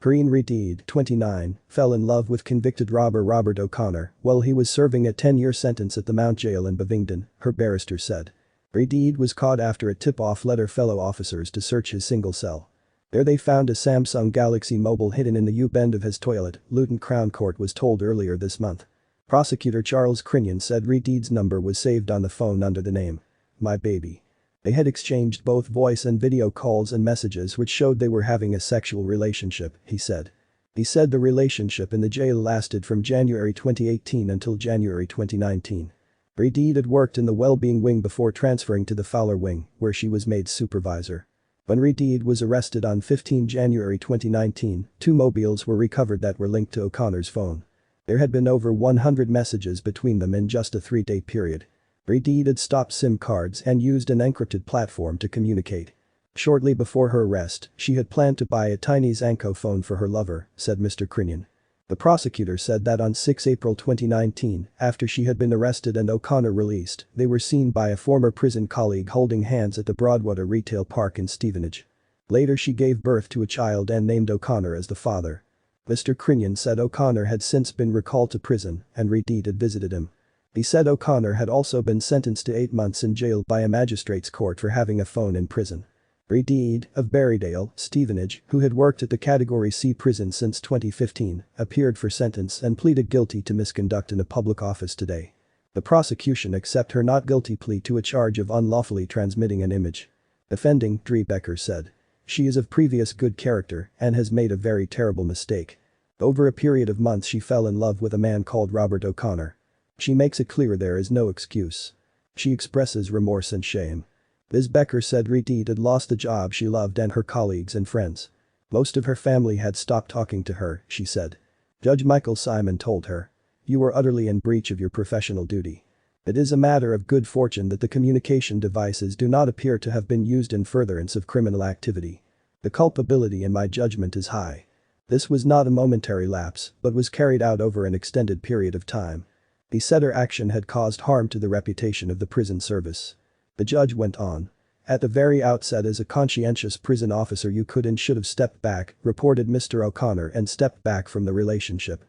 Corinne Redhead, 29, fell in love with convicted robber Robert O'Connor while he was serving a 10-year sentence at the Mount Jail in Bovingdon, her barrister said. Redhead was caught after a tip-off led her fellow officers to search his single cell. There they found a Samsung Galaxy Mobile hidden in the U-bend of his toilet, Luton Crown Court was told earlier this month. Prosecutor Charles Crinion said Redhead's number was saved on the phone under the name My Baby. They had exchanged both voice and video calls and messages which showed they were having a sexual relationship, he said. He said the relationship in the jail lasted from January 2018 until January 2019. Redhead had worked in the well-being wing before transferring to the Fowler wing, where she was made supervisor. When Redhead was arrested on 15 January 2019, 2 mobiles were recovered that were linked to O'Connor's phone. There had been over 100 messages between them in just a 3-day period. Redhead had stopped SIM cards and used an encrypted platform to communicate. Shortly before her arrest, she had planned to buy a tiny Zanco phone for her lover, said Mr. Crinion. The prosecutor said that on 6 April 2019, after she had been arrested and O'Connor released, they were seen by a former prison colleague holding hands at the Broadwater Retail Park in Stevenage. Later she gave birth to a child and named O'Connor as the father. Mr. Crinion said O'Connor had since been recalled to prison and Redhead had visited him. He said O'Connor had also been sentenced to 8 months in jail by a magistrate's court for having a phone in prison. Redhead, of Berrydale, Stevenage, who had worked at the Category C prison since 2015, appeared for sentence and pleaded guilty to misconduct in a public office today. The prosecution accepted her not guilty plea to a charge of unlawfully transmitting an image. Defending, Becker said. She is of previous good character and has made a very terrible mistake. Over a period of months she fell in love with a man called Robert O'Connor. She makes it clear there is no excuse. She expresses remorse and shame. Ms. Becker said Redhead had lost the job she loved and her colleagues and friends. Most of her family had stopped talking to her, she said. Judge Michael Simon told her. You were utterly in breach of your professional duty. It is a matter of good fortune that the communication devices do not appear to have been used in furtherance of criminal activity. The culpability in my judgment is high. This was not a momentary lapse but was carried out over an extended period of time. He said her action had caused harm to the reputation of the prison service. The judge went on. At the very outset as a conscientious prison officer you could and should have stepped back, reported Mr. O'Connor and stepped back from the relationship.